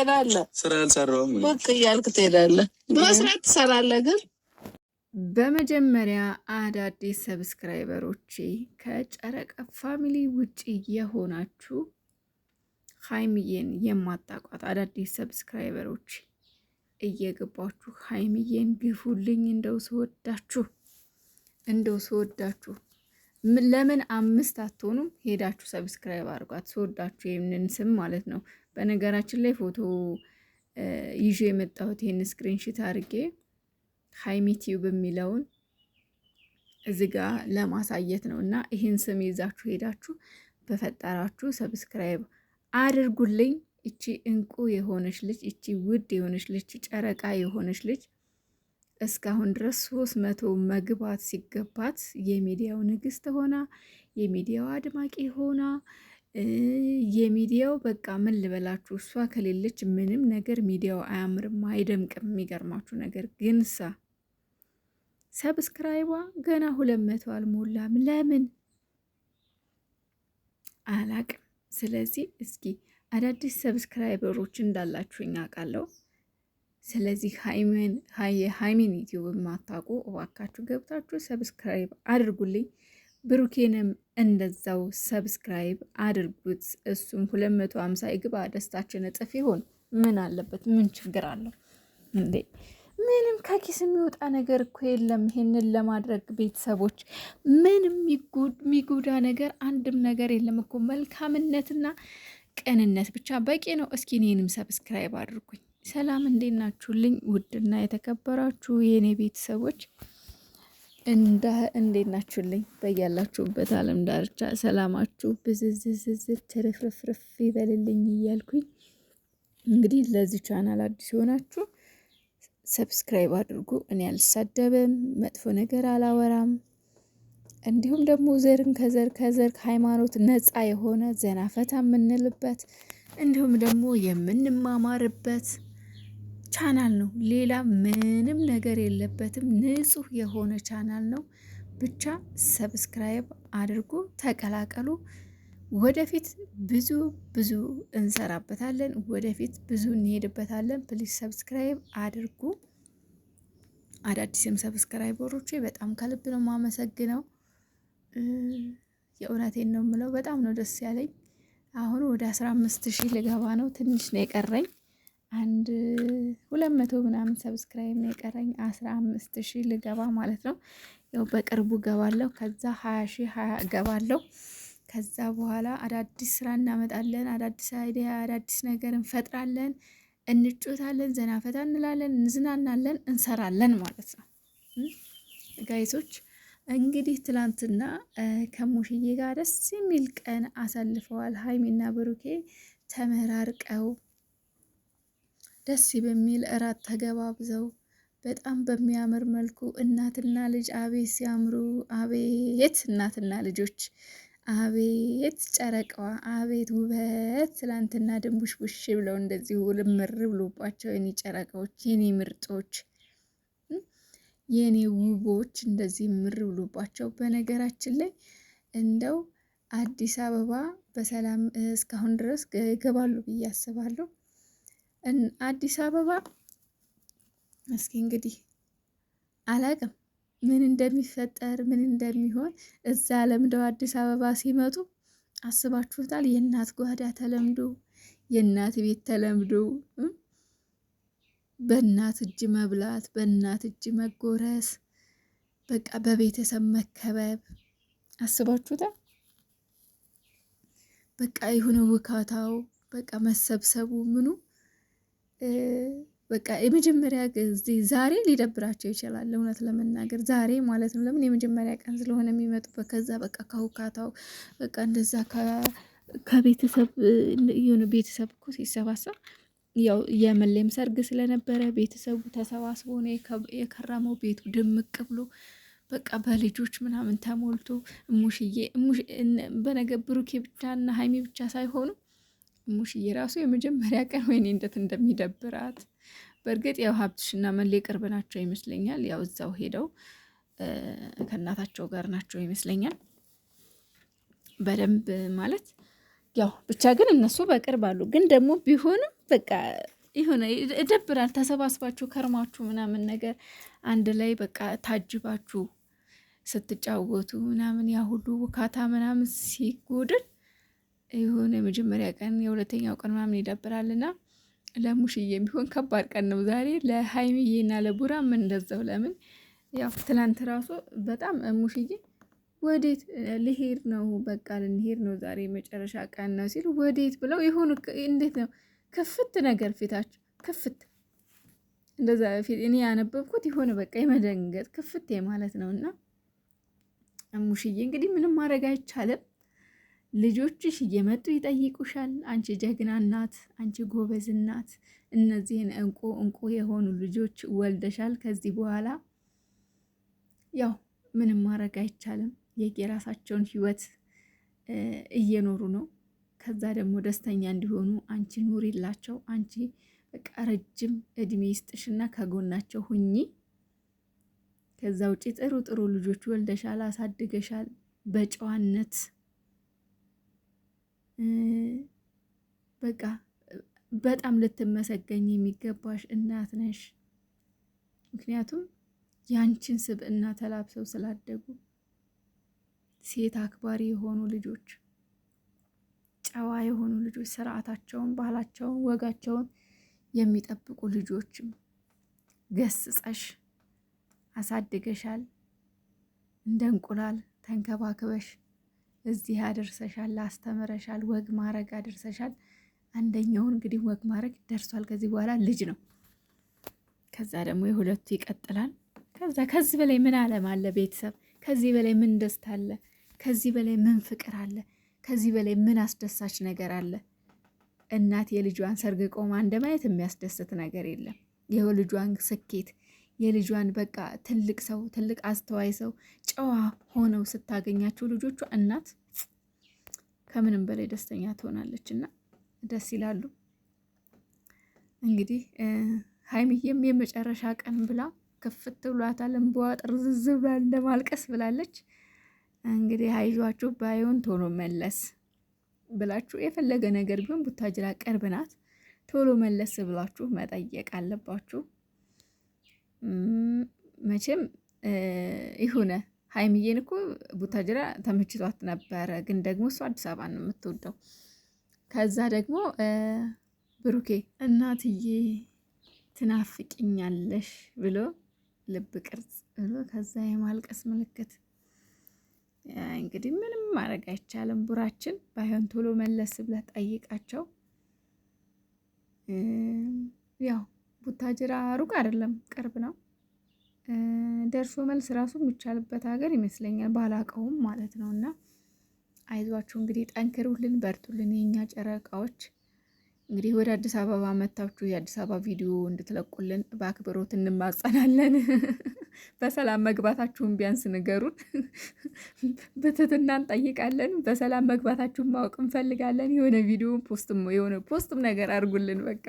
ትሄዳለህ። ስራ አልሰራሁም ብቅ እያልክ ትሄዳለህ። መስራት ትሰራለህ ግን በመጀመሪያ አዳዲስ ሰብስክራይበሮቼ ከጨረቃ ፋሚሊ ውጪ የሆናችሁ ሀይሚዬን የማታቋት አዳዲስ ሰብስክራይበሮች እየገባችሁ ሀይሚዬን ግፉልኝ። እንደው ስወዳችሁ ለምን 5 አትሆኑም? ሄዳችሁ ሰብስክራይብ አድርጓት። ስወዳችሁ ይህንን ስም ማለት ነው። በነገራችን ላይ ፎቶ ይዤ የመጣሁት ይህን ስክሪንሽት አድርጌ ሀይሚ ቲዩብ የሚለውን እዚ ጋ ለማሳየት ነው። እና ይህን ስም ይዛችሁ ሄዳችሁ በፈጠራችሁ ሰብስክራይብ አድርጉልኝ። እቺ እንቁ የሆነች ልጅ፣ እቺ ውድ የሆነች ልጅ፣ ጨረቃ የሆነች ልጅ እስካሁን ድረስ 300 መግባት ሲገባት የሚዲያው ንግስት ሆና የሚዲያው አድማቂ ሆና የሚዲያው በቃ ምን ልበላችሁ፣ እሷ ከሌለች ምንም ነገር ሚዲያው አያምርም አይደምቅም። የሚገርማችሁ ነገር ግን ሰብስክራይቧ ገና 200 አልሞላም። ለምን አላቅም። ስለዚህ እስኪ አዳዲስ ሰብስክራይበሮች እንዳላችሁ አውቃለሁ። ስለዚህ ሃይሚን ዩቲዩብ የማታውቁ እባካችሁ ገብታችሁ ሰብስክራይብ አድርጉልኝ። ብሩኬንም እንደዛው ሰብስክራይብ አድርጉት። እሱም 250 ይግባ፣ ደስታችን እጥፍ ይሆን። ምን አለበት? ምን ችግር አለው እንዴ? ምንም ከኪስ የሚወጣ ነገር እኮ የለም። ይሄንን ለማድረግ ቤተሰቦች ምንም የሚጎዳ ነገር አንድም ነገር የለም እኮ። መልካምነትና ቅንነት ብቻ በቂ ነው። እስኪ እኔንም ሰብስክራይብ አድርጉኝ። ሰላም፣ እንዴት ናችሁልኝ? ውድና የተከበራችሁ የእኔ ቤተሰቦች እንዴት ናችሁልኝ? በያላችሁበት ዓለም ዳርቻ ሰላማችሁ ብዝዝዝዝ ትርፍርፍርፍ ይበልልኝ እያልኩኝ እንግዲህ ለዚህ ቻናል አዲስ የሆናችሁ ሰብስክራይብ አድርጉ። እኔ አልሳደብም፣ መጥፎ ነገር አላወራም። እንዲሁም ደግሞ ዘርን ከዘር ሃይማኖት ነፃ የሆነ ዘና ፈታ የምንልበት እንዲሁም ደግሞ የምንማማርበት ቻናል ነው። ሌላ ምንም ነገር የለበትም። ንጹህ የሆነ ቻናል ነው። ብቻ ሰብስክራይብ አድርጉ፣ ተቀላቀሉ። ወደፊት ብዙ እንሰራበታለን። ወደፊት ብዙ እንሄድበታለን። ፕሊዝ ሰብስክራይብ አድርጉ። አዳዲስም ሰብስክራይበሮቼ በጣም ከልብ ነው የማመሰግነው። የእውነቴን ነው የምለው። በጣም ነው ደስ ያለኝ። አሁን ወደ 15,000 ልገባ ነው። ትንሽ ነው የቀረኝ። 200 ምናምን ሰብስክራይብ ነው የቀረኝ። 15,000 ልገባ ማለት ነው። ያው በቅርቡ ገባለሁ። ከዛ 20,000 ገባለሁ። ከዛ በኋላ አዳዲስ ስራ እናመጣለን። አዳዲስ አይዲያ፣ አዳዲስ ነገር እንፈጥራለን፣ እንጮታለን፣ ዘናፈታ እንላለን፣ እንዝናናለን፣ እንሰራለን ማለት ነው። ጋይሶች እንግዲህ ትላንትና ከሙሽዬ ጋር ደስ የሚል ቀን አሳልፈዋል። ሀይሚና ብሩኬ ተመራርቀው ደስ በሚል እራት ተገባብዘው በጣም በሚያምር መልኩ እናትና ልጅ አቤት ሲያምሩ! አቤት እናትና ልጆች! አቤት ጨረቃዋ! አቤት ውበት! ትላንትና ድንቡሽቡሽ ብለው እንደዚህ ልምር ብሎባቸው የኔ ጨረቃዎች፣ የኔ ምርጦች፣ የኔ ውቦች እንደዚህ ምር ብሎባቸው። በነገራችን ላይ እንደው አዲስ አበባ በሰላም እስካሁን ድረስ ይገባሉ ብዬ አስባለሁ። አዲስ አበባ እስኪ እንግዲህ አላቅም ምን እንደሚፈጠር ምን እንደሚሆን። እዛ ለምደው አዲስ አበባ ሲመጡ አስባችሁታል? የእናት ጓዳ ተለምዶ፣ የእናት ቤት ተለምዶ፣ በእናት እጅ መብላት፣ በእናት እጅ መጎረስ፣ በቃ በቤተሰብ መከበብ አስባችሁታል? በቃ የሆነ ውካታው፣ በቃ መሰብሰቡ ምኑ በቃ የመጀመሪያ ጊዜ ዛሬ ሊደብራቸው ይችላል፣ እውነት ለመናገር ዛሬ ማለት ነው። ለምን የመጀመሪያ ቀን ስለሆነ የሚመጡበት። ከዛ በቃ ከውካታው በቃ እንደዛ ከቤተሰብ የሆነ ቤተሰብ እኮ ሲሰባሰብ ያው የመሌም ሰርግ ስለነበረ ቤተሰቡ ተሰባስቦ ነው የከረመው። ቤቱ ድምቅ ብሎ በቃ በልጆች ምናምን ተሞልቶ እሙሽዬ በነገ ብሩኬ ብቻና ሀይሚ ብቻ ሳይሆኑ እሙሽዬ ራሱ የመጀመሪያ ቀን ወይኔ እንዴት እንደሚደብራት። በእርግጥ ያው ሀብትሽና መሌ ቅርብ ናቸው ይመስለኛል። ያው እዛው ሄደው ከእናታቸው ጋር ናቸው ይመስለኛል። በደንብ ማለት ያው ብቻ ግን እነሱ በቅርብ አሉ። ግን ደግሞ ቢሆንም በቃ የሆነ ይደብራል። ተሰባስባችሁ ከርማችሁ ምናምን ነገር አንድ ላይ በቃ ታጅባችሁ ስትጫወቱ ምናምን ያ ሁሉ ውካታ ምናምን ሲጎድል የሆነ የመጀመሪያ ቀን የሁለተኛው ቀን ምናምን ይደብራልና ለሙሽዬ ቢሆን ከባድ ቀን ነው ዛሬ። ለሀይሚዬና ለቡራም እንደዛው። ለምን ያው ትላንት ራሱ በጣም ሙሽዬ ወዴት ልሄድ ነው በቃ ልንሄድ ነው ዛሬ መጨረሻ ቀን ነው ሲሉ ወዴት ብለው የሆኑ እንዴት ነው ክፍት ነገር ፊታቸው ክፍት እንደዛ ፊት እኔ ያነበብኩት የሆነ በቃ የመደንገጥ ክፍት ማለት ነውና ሙሽዬ እንግዲህ ምንም ማድረግ አይቻልም። ልጆችሽ እየመጡ ይጠይቁሻል። አንቺ ጀግና እናት፣ አንቺ ጎበዝ እናት፣ እነዚህን እንቁ የሆኑ ልጆች ወልደሻል። ከዚህ በኋላ ያው ምንም ማድረግ አይቻልም። የራሳቸውን ህይወት እየኖሩ ነው። ከዛ ደግሞ ደስተኛ እንዲሆኑ አንቺ ኑሪላቸው። አንቺ በቃ ረጅም እድሜ ይስጥሽና ከጎናቸው ሁኚ። ከዛ ውጪ ጥሩ ልጆች ወልደሻል፣ አሳድገሻል በጨዋነት በቃ በጣም ልትመሰገኝ የሚገባሽ እናት ነሽ። ምክንያቱም ያንቺን ስብዕና ተላብሰው ስላደጉ ሴት አክባሪ የሆኑ ልጆች፣ ጨዋ የሆኑ ልጆች፣ ስርዓታቸውን፣ ባህላቸውን፣ ወጋቸውን የሚጠብቁ ልጆችም ገስጸሽ አሳድገሻል። እንደ እንቁላል ተንከባክበሽ እዚህ አድርሰሻል፣ አስተምረሻል፣ ወግ ማረግ አድርሰሻል። አንደኛውን እንግዲህ ወግ ማረግ ደርሷል። ከዚህ በኋላ ልጅ ነው። ከዛ ደግሞ የሁለቱ ይቀጥላል። ከዚህ በላይ ምን ዓለም አለ? ቤተሰብ ከዚህ በላይ ምን ደስታ አለ? ከዚህ በላይ ምን ፍቅር አለ? ከዚህ በላይ ምን አስደሳች ነገር አለ? እናት የልጇን ሰርግ ቆማ እንደማየት የሚያስደስት ነገር የለም። የልጇን ስኬት የልጇን በቃ ትልቅ ሰው ትልቅ አስተዋይ ሰው ጨዋ ሆነው ስታገኛቸው ልጆቿ እናት ከምንም በላይ ደስተኛ ትሆናለች እና ደስ ይላሉ። እንግዲህ ሀይሚዬም የመጨረሻ ቀን ብላ ክፍት ብሏታል። እንባዋ ጥርዝዝ ብላ እንደማልቀስ ብላለች። እንግዲህ አይዟችሁ ባይሆን ቶሎ መለስ ብላችሁ የፈለገ ነገር ቢሆን ቡታጅራ ቅርብ ናት። ቶሎ መለስ ብላችሁ መጠየቅ አለባችሁ። መቼም ይሁነ ሀይሚዬን እኮ ቡታጅራ ተመችቷት ነበረ፣ ግን ደግሞ እሱ አዲስ አበባ ነው የምትወደው። ከዛ ደግሞ ብሩኬ እናትዬ ትናፍቅኛለሽ ብሎ ልብ ቅርጽ ብሎ ከዛ የማልቀስ ምልክት። እንግዲህ ምንም ማድረግ አይቻልም። ቡራችን ባይሆን ቶሎ መለስ ብለህ ጠይቃቸው። ያው ቡታጅራ ሩቅ አይደለም፣ ቅርብ ነው። ደርሶ መልስ ራሱ የሚቻልበት ሀገር ይመስለኛል፣ ባላቀውም ማለት ነው። እና አይዟችሁ እንግዲህ ጠንክሩልን፣ በርቱልን የኛ ጨረቃዎች። እንግዲህ ወደ አዲስ አበባ መታችሁ የአዲስ አበባ ቪዲዮ እንድትለቁልን በአክብሮት እንማጸናለን። በሰላም መግባታችሁን ቢያንስ ንገሩን፣ በትህትና እንጠይቃለን። በሰላም መግባታችሁን ማወቅ እንፈልጋለን። የሆነ ቪዲዮ ፖስትም ነገር አድርጉልን በቃ።